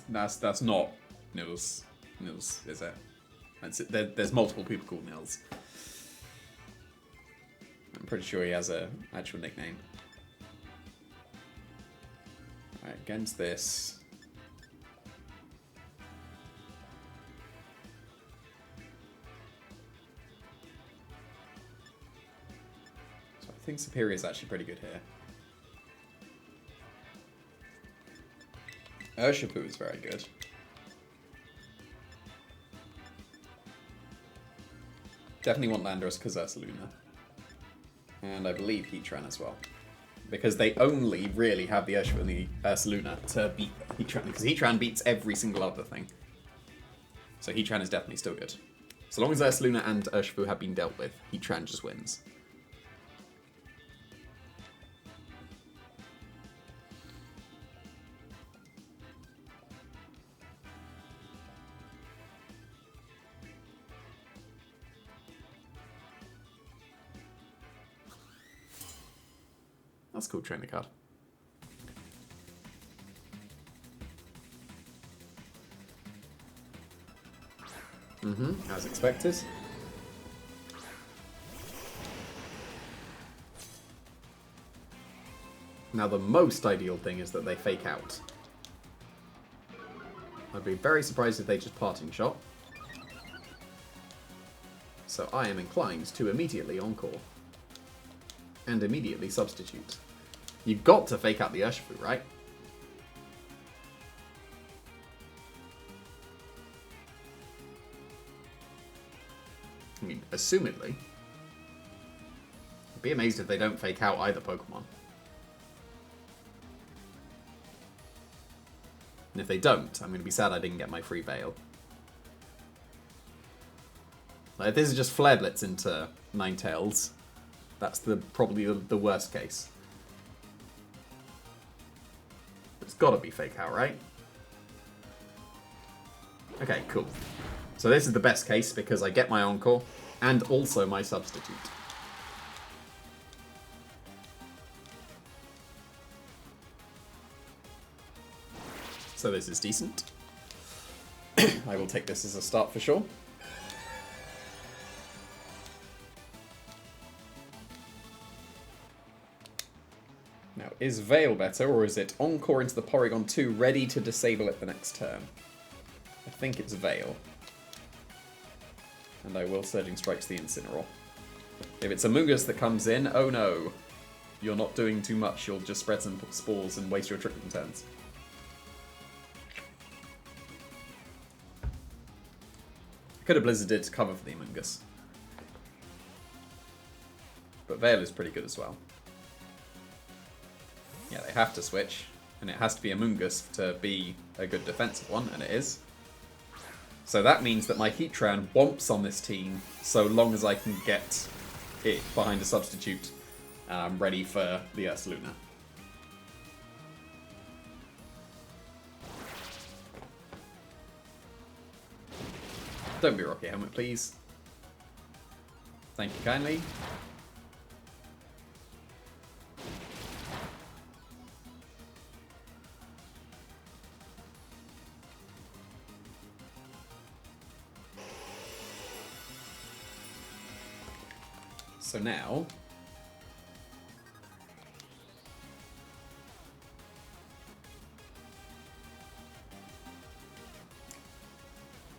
That's not Nils. Nils, is it? There's multiple people called Nils. I'm pretty sure he has an actual nickname. Alright, against this. So I think Superior is actually pretty good here. Urshifu is very good. Definitely want Landorus because Ursaluna. And I believe Heatran as well. Because they only really have the Urshifu and the Ursaluna to beat Heatran. Because Heatran beats every single other thing. So Heatran is definitely still good. So long as Ursaluna and Urshifu have been dealt with, Heatran just wins. That's a cool trainer card. As expected. Now the most ideal thing is that they fake out. I'd be very surprised if they just parting shot. So I am inclined to immediately encore. And immediately substitute. You've got to fake out the Urshifu, right? I mean, assumedly. I'd be amazed if they don't fake out either Pokemon. And if they don't, I'm going to be sad I didn't get my free Veil. Like, if this is just Flare Blitz into Ninetales, that's probably the worst case. It's gotta be fake out, right? Okay, cool. So this is the best case because I get my Encore and also my substitute. So this is decent. I will take this as a start for sure. Now, is Veil better, or is it Encore into the Porygon 2, ready to disable it the next turn? I think it's Veil. And I will Surging Strike to the Incineroar. If it's a Mungus that comes in, oh no. You're not doing too much, you'll just spread some spores and waste your Trick Room turns. I could have Blizzarded to cover for the Mungus. But Veil is pretty good as well. Yeah, they have to switch, and it has to be a Mungus to be a good defensive one, and it is. So that means that my Heatran womps on this team so long as I can get it behind a substitute ready for the Ursaluna. Don't be Rocky Helmet, please. Thank you kindly. So now,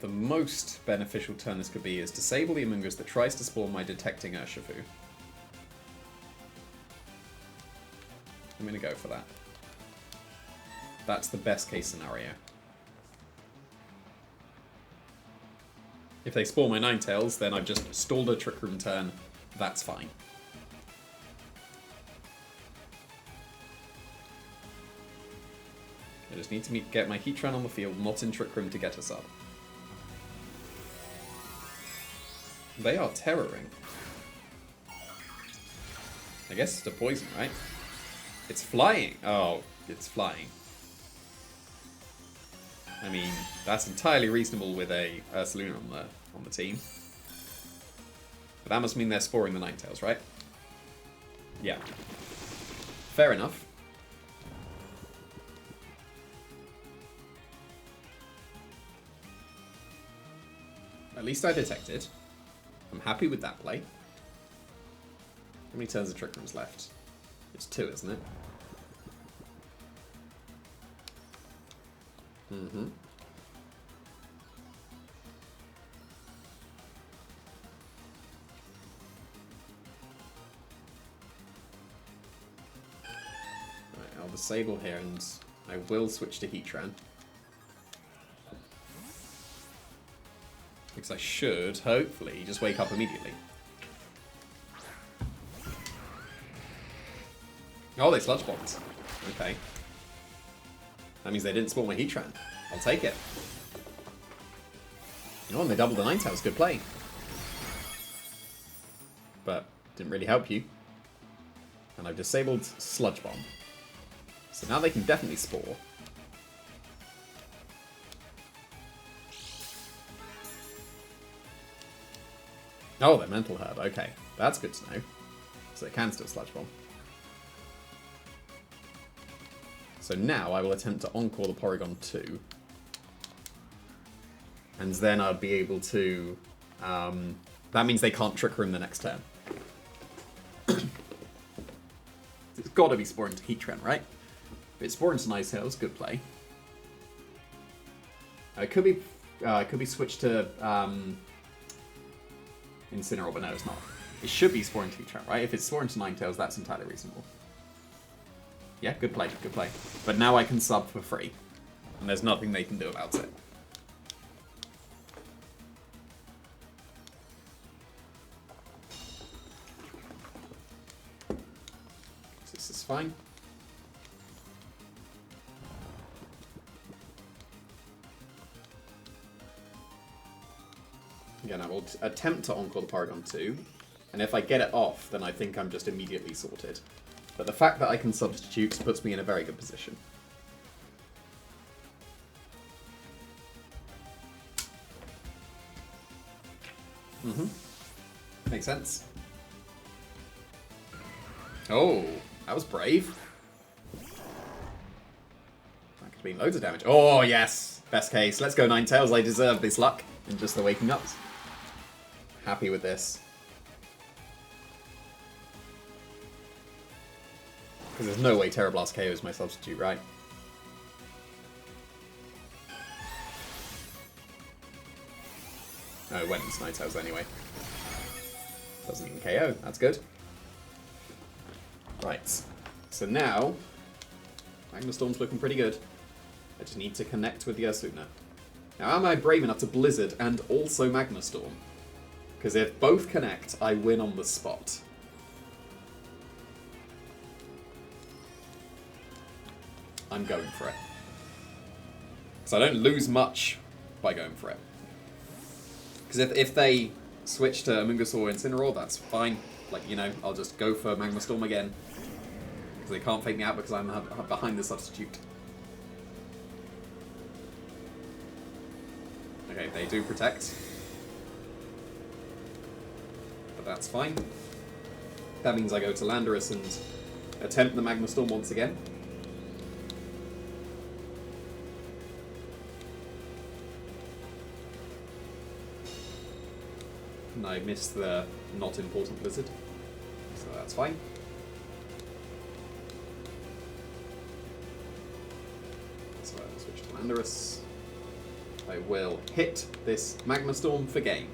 the most beneficial turn this could be is disable the Amoonguss that tries to spawn my detecting Urshifu. I'm going to go for that. That's the best case scenario. If they spawn my Ninetales, then I've just stalled a Trick Room turn. That's fine. I just need to get my Heatran on the field, not in Trick Room to get us up. They are terroring. I guess it's a poison, right? It's flying. Oh, it's flying. I mean, that's entirely reasonable with a Ursaluna on the team. But that must mean they're sporing the Ninetales, right? Yeah. Fair enough. At least I detected. I'm happy with that play. How many turns of Trick Room's left? It's 2, isn't it? Mm-hmm. Right, I'll disable here and I will switch to Heatran. Because I should, hopefully, just wake up immediately. Oh, they sludge bombed. Okay. That means they didn't spawn my Heatran. I'll take it. Oh, and they doubled the Ninetales. Good play. But didn't really help you. And I've disabled Sludge Bomb. So now they can definitely spore. Oh, they're Mental Herb. Okay. That's good to know. So they can still Sludge Bomb. So now I will attempt to Encore the Porygon 2. And then I'll be able to... that means they can't Trick Room the next turn. It's got to be Spore into Heatran, right? If it's Spore into Ninetales, good play. It could be switched to Incineroar, but no, it's not. It should be Spore into Heatran, right? If it's Spore into Ninetales, that's entirely reasonable. Yeah, good play, good play. But now I can sub for free. And there's nothing they can do about it. This is fine. Again, I will attempt to Encore the Porygon 2. And if I get it off, then I think I'm just immediately sorted. But the fact that I can substitute puts me in a very good position. Mm-hmm. Makes sense. Oh, that was brave. That could have been loads of damage. Oh, yes. Best case. Let's go Ninetales. I deserve this luck. And just the waking ups. Happy with this. Because there's no way Terra Blast KO is my substitute, right? Oh, it went into Ninetales anyway. Doesn't even KO. That's good. Right. So now, Magnastorm's looking pretty good. I just need to connect with the Ursaluna. Now, am I brave enough to Blizzard and also Magnastorm? Because if both connect, I win on the spot. I'm going for it. So I don't lose much by going for it. Because if they switch to Amoonguss or Incineroar, that's fine. Like, you know, I'll just go for Magnastorm again. Because they can't fake me out because I'm behind the substitute. Okay, they do protect. But that's fine. That means I go to Landorus and attempt the Magnastorm once again. And I missed the not important Blizzard, so that's fine. So I'll switch to Landorus. I will hit this Magnastorm for game.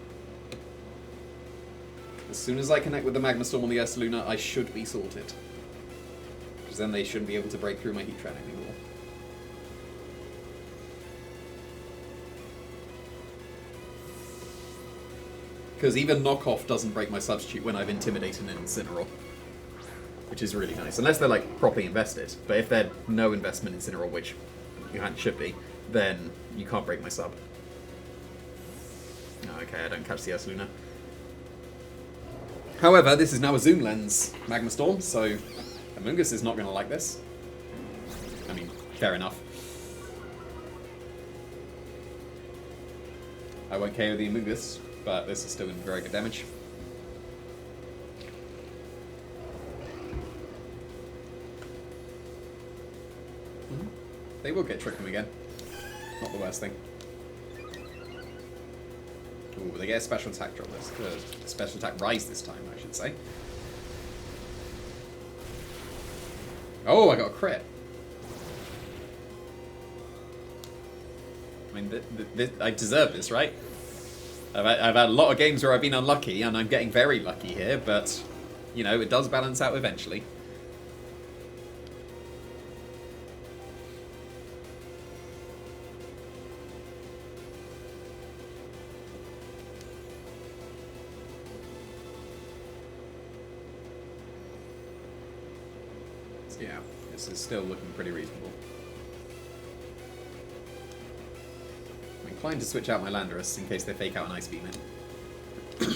As soon as I connect with the Magnastorm on the Ursaluna, I should be sorted. Because then they shouldn't be able to break through my Heatran anymore. Because even knockoff doesn't break my substitute when I've intimidated an Incineroar. Which is really nice. Unless they're like properly invested. But if they're no investment in Incineroar, which you should be, then you can't break my sub. Oh, okay, I don't catch the Ursaluna. However, this is now a Zoom Lens Magnastorm, so Amoonguss is not going to like this. I mean, fair enough. I won't KO the Amoonguss, but this is still in very good damage. They will get Trick Room again. Not the worst thing. Ooh, they get a special attack drop this. Special attack rise this time, I should say. Oh, I got a crit. I mean, I deserve this, right? I've had a lot of games where I've been unlucky, and I'm getting very lucky here, but, you know, it does balance out eventually. Yeah, this is still looking pretty reasonable. I'm inclined to switch out my Landorus in case they fake out an Ice Beam in. Yeah,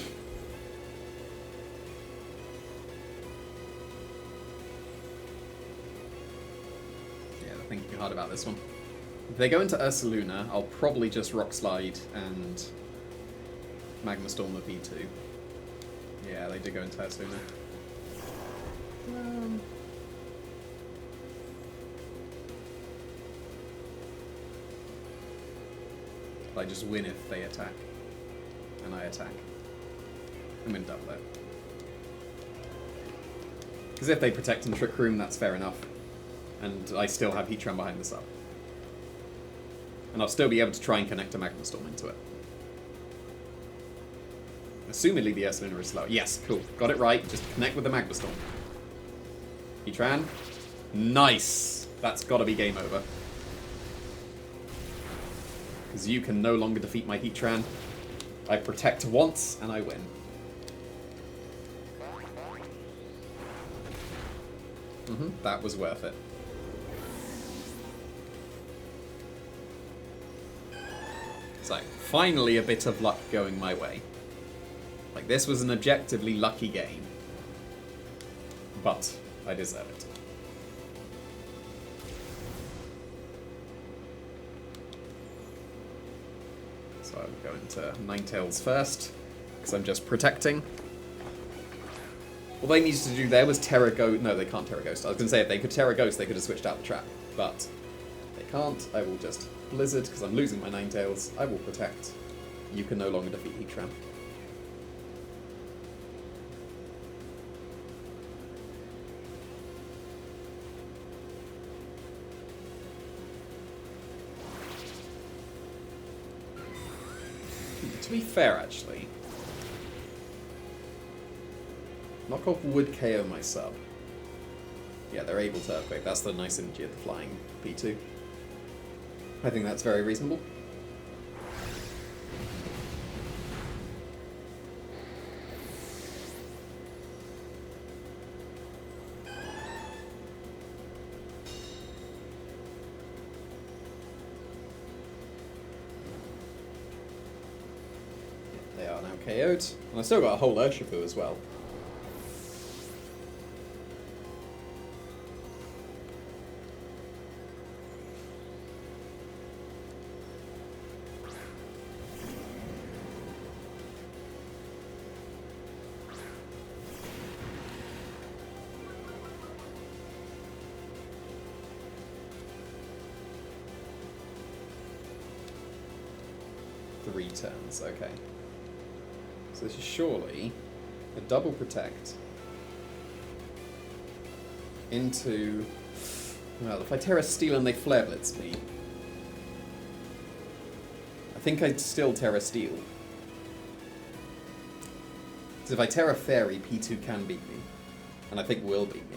they're thinking hard about this one. If they go into Ursaluna, I'll probably just Rock Slide and Magma Storm the P2. Yeah, they did go into Ursaluna. I just win if they attack, and I attack. I'm in double though. Because if they protect and Trick Room, that's fair enough. And I still have Heatran behind this up. And I'll still be able to try and connect a Magma Storm into it. Assumedly the Ursaluna is slow. Yes, cool. Got it right. Just connect with the Magma Storm. Heatran. Nice! That's gotta be game over. Because you can no longer defeat my Heatran. I protect once, and I win. That was worth it. So, finally a bit of luck going my way. Like, this was an objectively lucky game. But I deserve it. So I'll go into Ninetales first, because I'm just protecting. All they needed to do there was Terra Ghost. No, they can't Terra Ghost. I was going to say, if they could Terra Ghost, they could have switched out the trap. But they can't. I will just Blizzard, because I'm losing my Ninetales. I will protect. You can no longer defeat Heatran. To be fair, actually, Knockoff would KO my sub. Yeah, they're able to Earthquake. That's the nice synergy of the flying P2. I think that's very reasonable. They are now KO'd. And I've still got a whole Urshifu as well. Three turns, okay. So this is surely a double protect into... Well, if I Terra Steel and they Flare Blitz me, I think I'd still Terra Steel. Because if I Terra Fairy, P2 can beat me. And I think will beat me.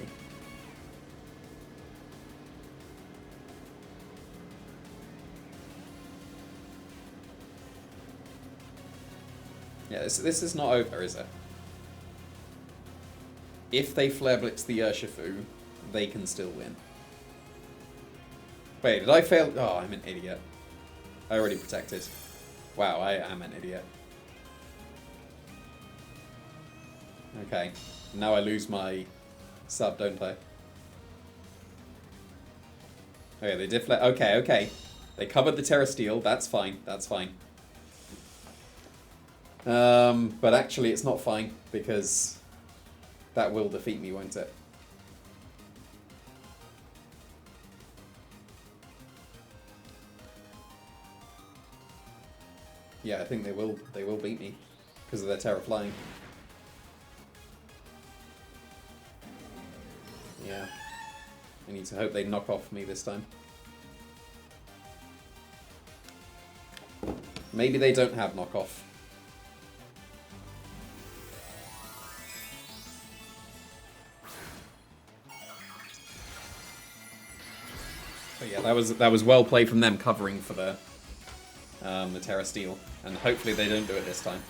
Yeah, this is not over, is it? If they Flare Blitz the Urshifu, they can still win. Wait, did I fail? Oh, I'm an idiot. I already protected. Wow, I am an idiot. Okay, now I lose my sub, don't I? Okay, they did flare. Okay, okay. They covered the Terra Steel. That's fine. That's fine. But actually it's not fine, because that will defeat me, won't it? Yeah, I think they will beat me because of their Terra flying. Yeah. I need to hope they knock off me this time. Maybe they don't have knockoff. But yeah, that was well played from them covering for the Terra Steel, and hopefully they don't do it this time.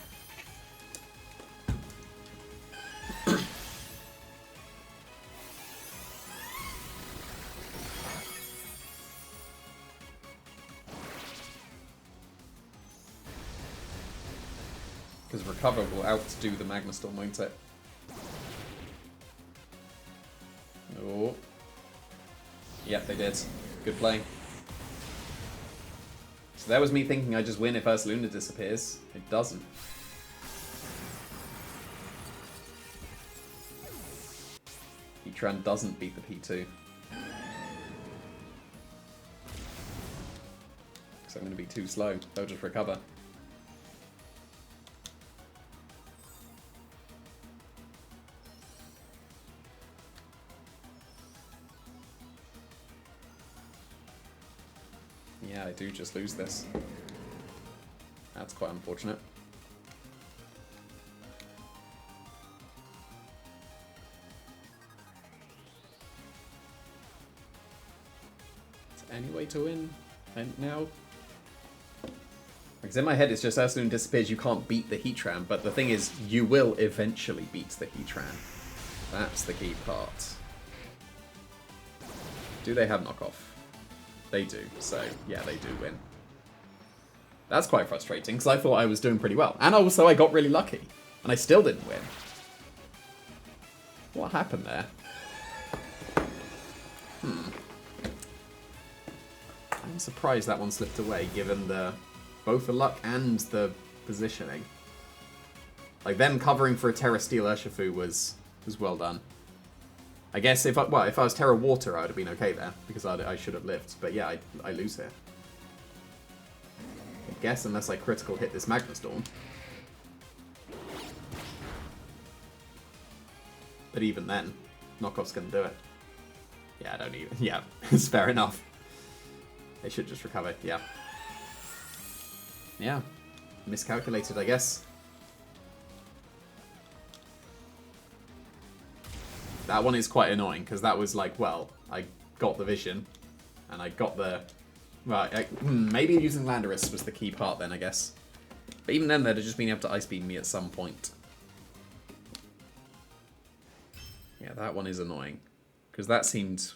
Because Recover will outdo the Magma Storm, won't it? Oh. Yep, they did. Good play. So that was me thinking I just win if Ursaluna disappears. It doesn't. Heatran doesn't beat the P2. So I'm going to be too slow. They'll just recover. Yeah, I do just lose this. That's quite unfortunate. Is there any way to win? And now? Because in my head it's just Ursaluna disappears, you can't beat the Heatran, but the thing is, you will eventually beat the Heatran. That's the key part. Do they have knockoff? They do, so yeah, they do win. That's quite frustrating, because I thought I was doing pretty well. And also I got really lucky, and I still didn't win. What happened there? I'm surprised that one slipped away, given both the luck and the positioning. Like, them covering for a Terra Steel Urshifu was well done. I guess if I was Terra Water, I would have been okay there, because I should have lived. But yeah, I lose here. I guess unless I critical hit this Magma Storm. But even then, knockoff's gonna do it. Yeah, I don't even. Yeah, it's fair enough. They should just recover. Yeah. Yeah. Miscalculated, I guess. That one is quite annoying, because that was like, well, I got the vision, and I got the... Right, maybe using Landorus was the key part then, I guess. But even then, they'd have just been able to Ice Beam me at some point. Yeah, that one is annoying. Because that seemed...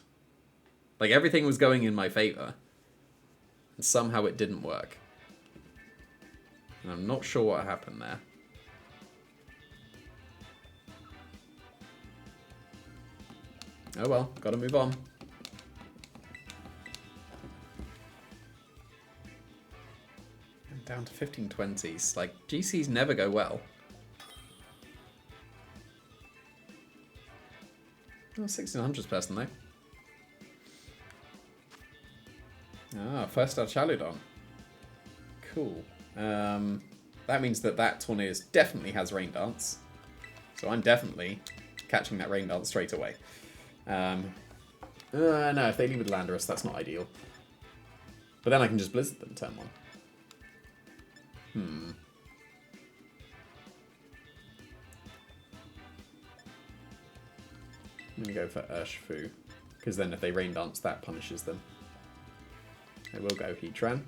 Like, everything was going in my favour. And somehow it didn't work. And I'm not sure what happened there. Oh well, gotta move on. I'm down to 1520s. Like, GCs never go well. Oh, 1600s person though. Ah, first our Chaludon. Cool. That means that Tornadus definitely has Rain Dance. So I'm definitely catching that Rain Dance straight away. No, if they leave with Landorus, that's not ideal. But then I can just Blizzard them turn 1. I'm going to go for Urshifu, because then if they Rain Dance, that punishes them. I will go Heatran.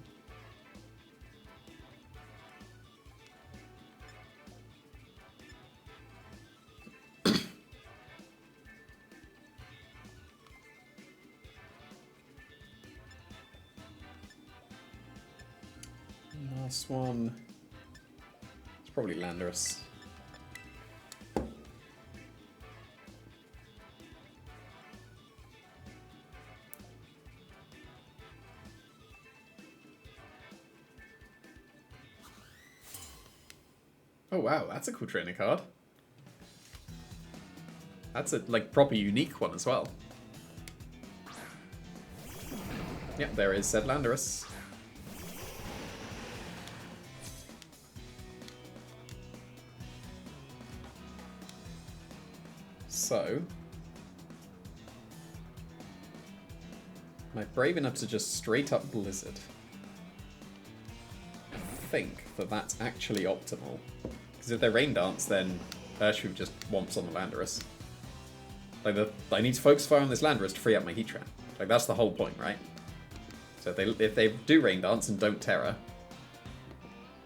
Last one. It's probably Landorus. Oh wow, that's a cool trainer card. That's a like proper unique one as well. Yep, there is said Landorus. So... am I brave enough to just straight up Blizzard? I think that that's actually optimal. Because if they Rain Dance, then Urshifu just womps on the Landorus. Like, I need to focus fire on this Landorus to free up my Heatran. Like, that's the whole point, right? So if they do Rain Dance and don't Terra,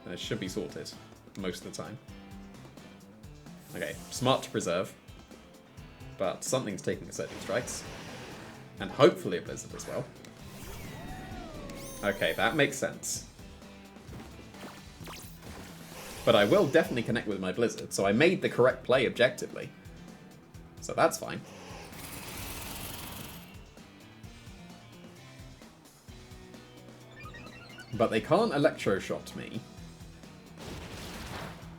then it should be sorted most of the time. Okay, smart to preserve. But something's taking the Surging Strikes. And hopefully a Blizzard as well. Okay, that makes sense. But I will definitely connect with my Blizzard, so I made the correct play objectively. So that's fine. But they can't Electro Shot me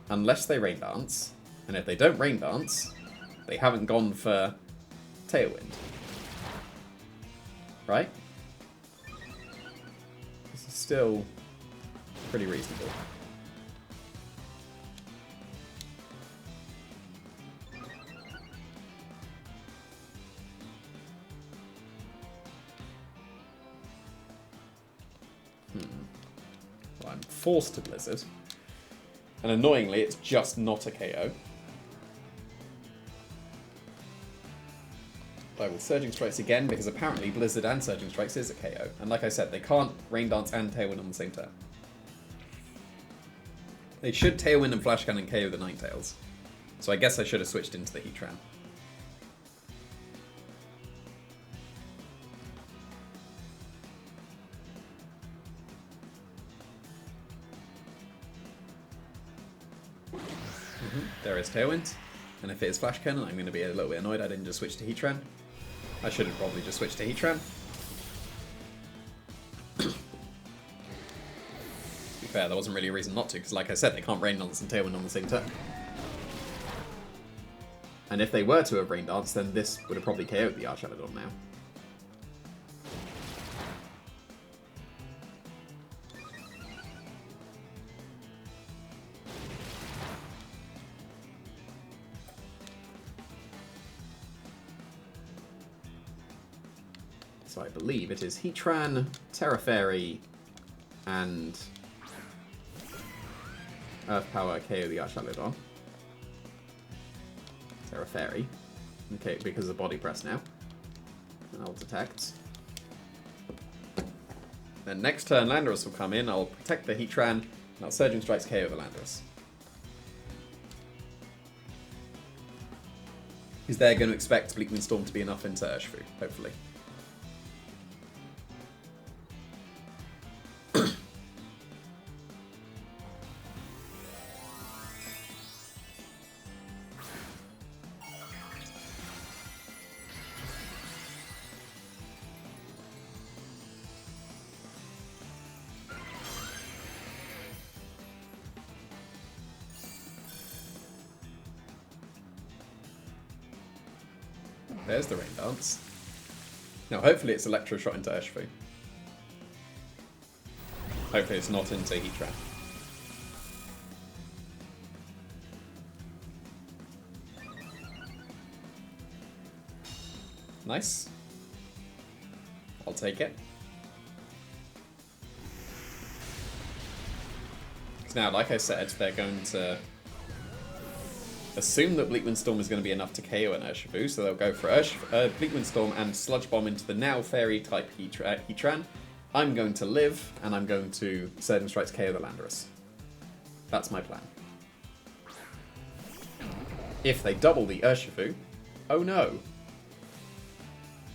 unless they Rain Dance. And if they don't Rain Dance, they haven't gone for Tailwind. Right? This is still pretty reasonable. Well, I'm forced to Blizzard. And annoyingly, it's just not a KO. I will Surging Strikes again, because apparently Blizzard and Surging Strikes is a KO. And like I said, they can't Rain Dance and Tailwind on the same turn. They should Tailwind and Flash Cannon KO the Ninetales. So I guess I should have switched into the Heatran. There is Tailwind. And if it is Flash Cannon, I'm going to be a little bit annoyed I didn't just switch to Heatran. I should have probably just switched to Heatran. To be fair, there wasn't really a reason not to, because like I said, they can't Rain Dance and Tailwind on the same turn. And if they were to have Rain Dance, then this would have probably KO'd the Archaludon now. So I believe it is Heatran, Terra Fairy, and Earth Power KO the Archaludon. Terra Fairy. Okay, because of Body Press now. And I'll detect. Then next turn Landorus will come in, I'll protect the Heatran, and I'll Surging Strikes KO the Landorus. Because they're going to expect Bleakwind Storm to be enough into Urshifu, hopefully. There's the Rain Dance. Now, hopefully it's Electro Shot into Urshifu. Hopefully it's not into Heatran. Nice. I'll take it. Now, like I said, they're going to assume that Bleakwind Storm is going to be enough to KO an Urshifu, so they'll go for Bleakwind Storm and Sludge Bomb into the now Fairy-type Heatran. I'm going to live, and I'm going to Surging Strikes KO the Landorus. That's my plan. If they double the Urshifu, oh no.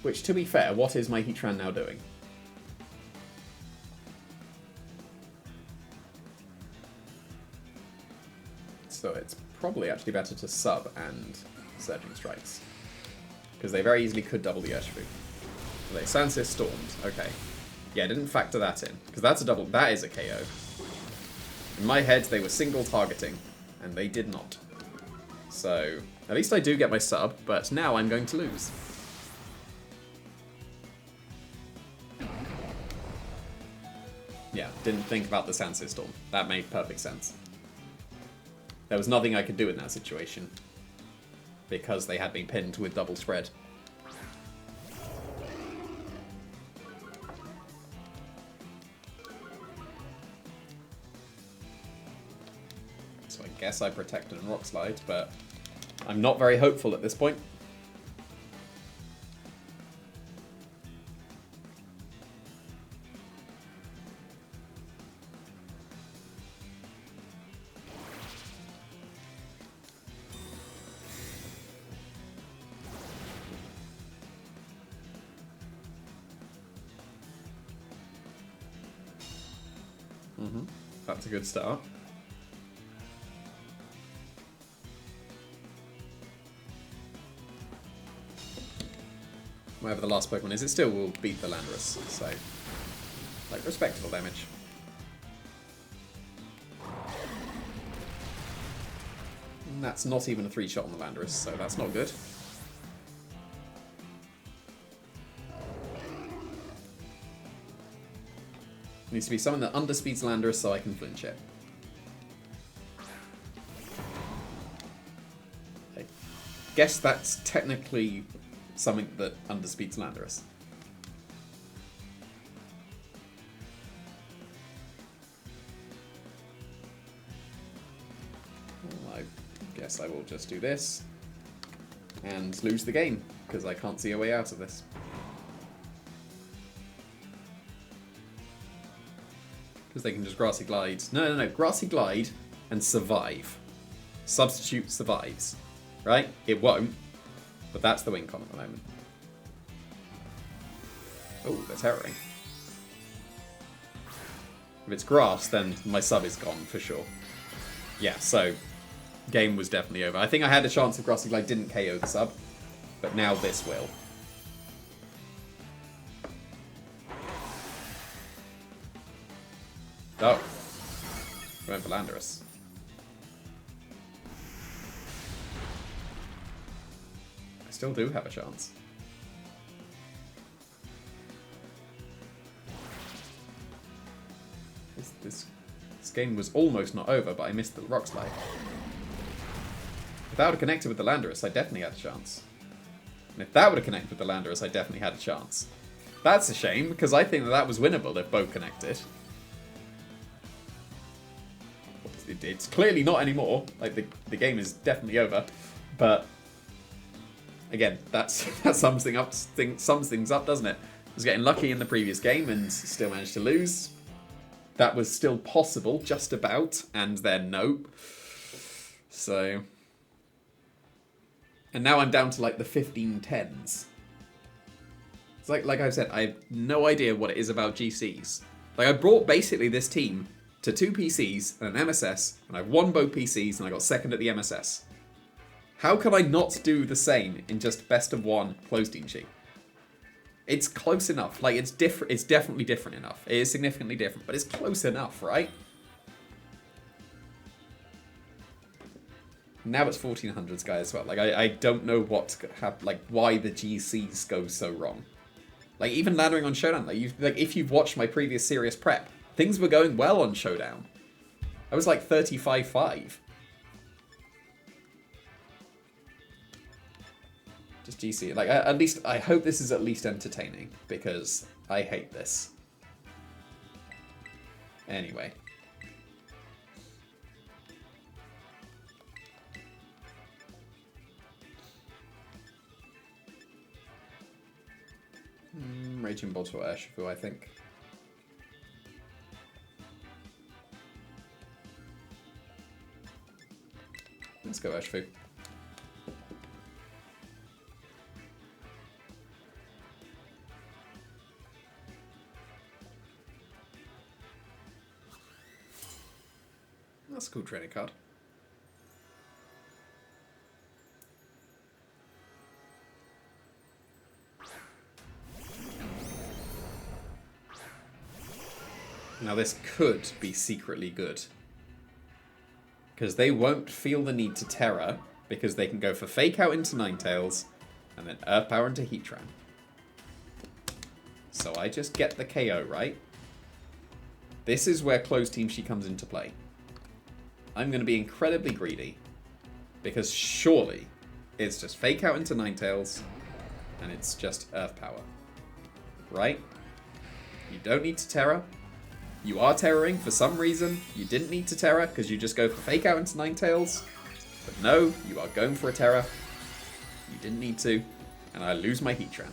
Which, to be fair, what is my Heatran now doing? So it's probably actually better to sub and Surging Strikes. Because they very easily could double the Urshifu. They Sansir Stormed. Okay. Yeah, I didn't factor that in. Because that's a double. That is a KO. In my head, they were single targeting. And they did not. So, at least I do get my sub, but now I'm going to lose. Yeah, didn't think about the Sansir Storm. That made perfect sense. There was nothing I could do in that situation. because they had been pinned with double spread. So I guess I protected and Rock Slide, but I'm not very hopeful at this point. That's a good start. Whatever the last Pokemon is, it still will beat the Landorus, so, like, respectable damage. And that's not even a 3-shot on the Landorus, so that's not good. Needs to be something that underspeeds Landorus so I can flinch it. I guess that's technically something that underspeeds Landorus. Well, I guess I will just do this and lose the game, because I can't see a way out of this. Because they can just Grassy Glide. No. Grassy Glide and survive. Substitute survives. Right? It won't. But that's the win con at the moment. Oh, they're terroring. If it's grass, then my sub is gone for sure. Yeah, so game was definitely over. I think I had a chance if Grassy Glide didn't KO the sub, but now this will. Oh. Went for Landorus. I still do have a chance. This game was almost not over, but I missed the Rock Slide. If that would have connected with the Landorus, I definitely had a chance. And if that would have connected with the Landorus, I definitely had a chance. That's a shame, because I think that was winnable if both connected. It's clearly not anymore. Like, the game is definitely over. But again, that sums things up, doesn't it? I was getting lucky in the previous game and still managed to lose. That was still possible, just about, and then nope. So, and now I'm down to like the 15-10s. It's like I said, I have no idea what it is about GCs. Like, I brought basically this team to 2 PCs and an MSS, and I won both PCs and I got second at the MSS. How can I not do the same in just best of 1 closed team sheet? It's close enough. Like, it's different. It's definitely different enough. It is significantly different, but it's close enough, right? Now it's 1400s guy as well. Like, I don't know why the GCs go so wrong. Like, even landing on Showdown, like if you've watched my previous serious prep, things were going well on Showdown. I was like 35-5. Just GC. Like, at least, I hope this is at least entertaining, because I hate this. Anyway. Raging Bolt or Urshifu, I think. Let's go Urshifu. That's a cool training card. Now this could be secretly good. Because they won't feel the need to Terra, because they can go for Fake Out into Ninetales, and then Earth Power into Heatran. So I just get the KO, right? This is where Closed Team Sheet comes into play. I'm going to be incredibly greedy, because surely It's just Fake Out into Ninetales, and it's just Earth Power. Right? You don't need to Terra. You are Terroring for some reason. You didn't need to Terra, because you just go for Fake Out into Ninetales. But no, you are going for a Terra. You didn't need to. And I lose my Heatran.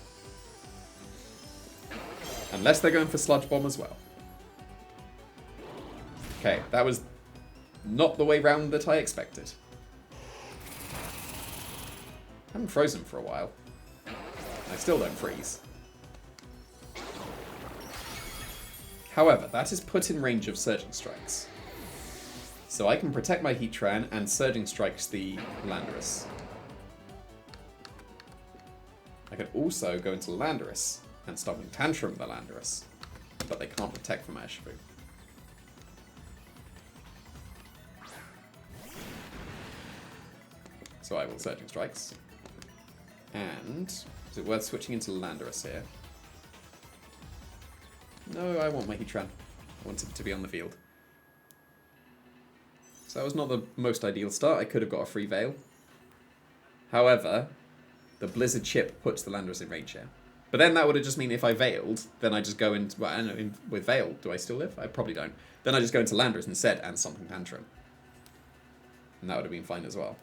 Unless they're going for Sludge Bomb as well. Okay, that was not the way round that I expected. I haven't frozen for a while. I still don't freeze. However, that is put in range of Surging Strikes. So I can protect my Heatran and Surging Strikes the Landorus. I could also go into Landorus and Stomping Tantrum the Landorus, but they can't protect from Urshifu. So I will Surging Strikes. And is it worth switching into Landorus here? No, I want my Heatran. I want it to be on the field. So that was not the most ideal start. I could have got a free Veil. However, the Blizzard Chip puts the Landorus in range here. But then that would have just mean if I Veiled, then I just go into... Well, I don't know, with Veil, do I still live? I probably don't. Then I just go into Landorus instead and Stomping Tantrum. And that would have been fine as well.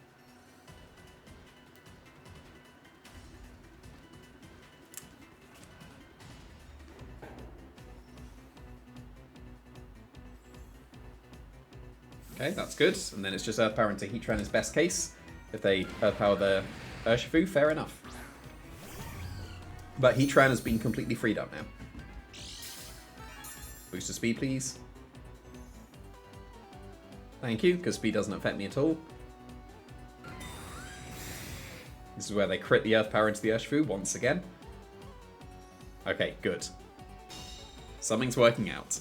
Okay, that's good. And then it's just Earth Power into Heatran is best case. If they Earth Power the Urshifu, fair enough. But Heatran has been completely freed up now. Boost of speed, please. Thank you, because speed doesn't affect me at all. This is where they crit the Earth Power into the Urshifu once again. Okay, good. Something's working out.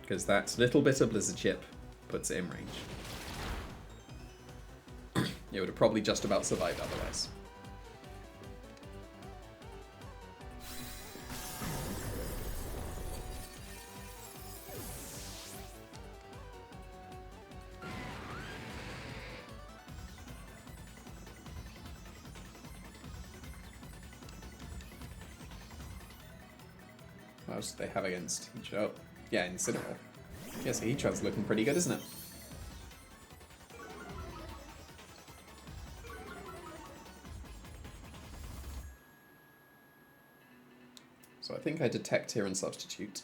Because that little bit of Blizzard Chip puts it in range. It would have probably just about survived otherwise. What else do they have against each other? Yeah, Incineroar. Yes, Heatran's looking pretty good, isn't it? So I think I detect here and substitute.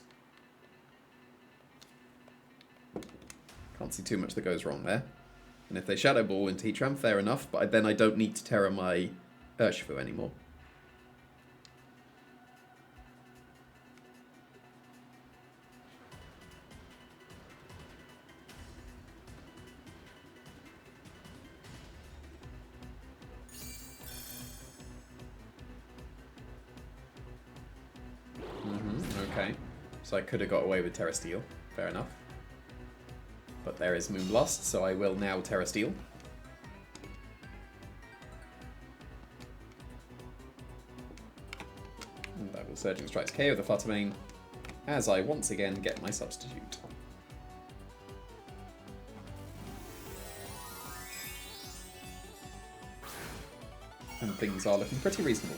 Can't see too much that goes wrong there. And if they Shadow Ball into Heatran, fair enough, but then I don't need to Terra my Urshifu anymore. Okay, so I could have got away with Terra Steel, fair enough. But there is Moonblast, so I will now Terra Steel. And I will Surging Strikes KO the Fluttermane, as I once again get my substitute. And things are looking pretty reasonable.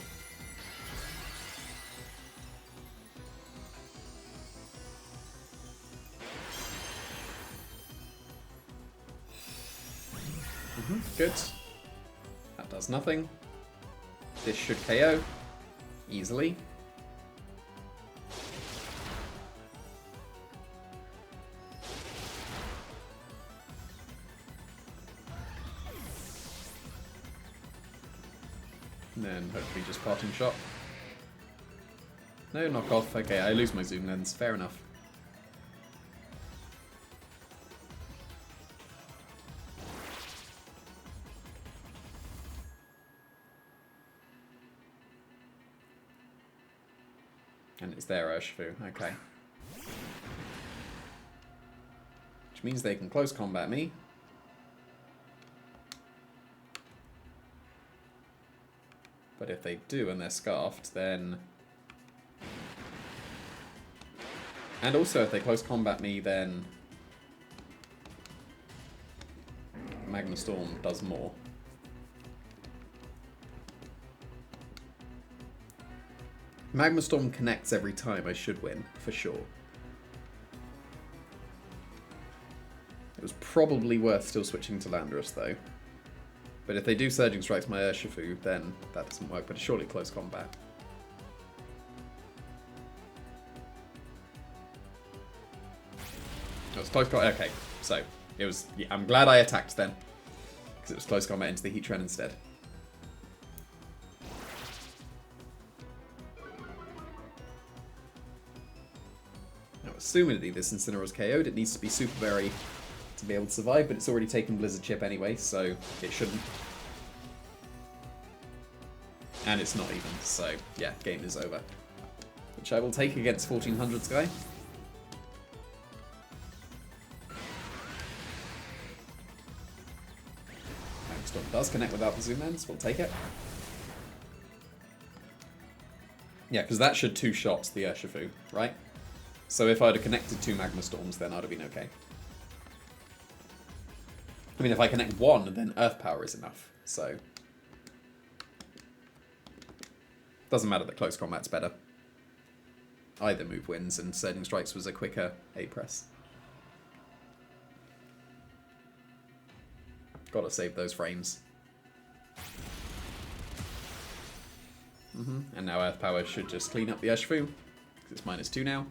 Good. That does nothing. This should KO easily. And then hopefully just Parting Shot. No, knock off. Okay, I lose my Zoom Lens. Fair enough. And it's their Urshifu, okay. Which means they can close combat me. But if they do and they're Scarfed, then... And also if they close combat me, then... Magma Storm does more. Magma Storm connects every time. I should win, for sure. It was probably worth still switching to Landorus, though. But if they do Surging Strikes my Urshifu, then that doesn't work, but it's surely close combat. It was close combat. Okay, so it was. Yeah, I'm glad I attacked then, because it was close combat into the Heatran instead. Now, assumedly this Incineroar's KO'd. It needs to be Super Berry to be able to survive, but it's already taken Blizzard Chip anyway, so it shouldn't. And it's not even, so yeah, game is over. Which I will take against 1400's guy. Storm does connect without the zoom lens, we'll take it. Yeah, because that should two-shot the Urshifu, right? So if I'd have connected 2 Magma Storms, then I'd have been okay. I mean, if I connect 1, then Earth Power is enough, so... Doesn't matter that close combat's better. Either move wins, and Surging Strikes was a quicker A-press. Gotta save those frames. And now Earth Power should just clean up the Urshifu, because it's -2 now.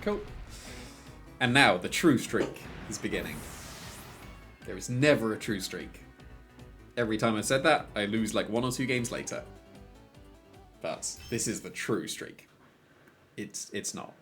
Cool. And now the true streak is beginning. There is never a true streak. Every time I said that, I lose like 1 or 2 games later. But this is the true streak. It's not.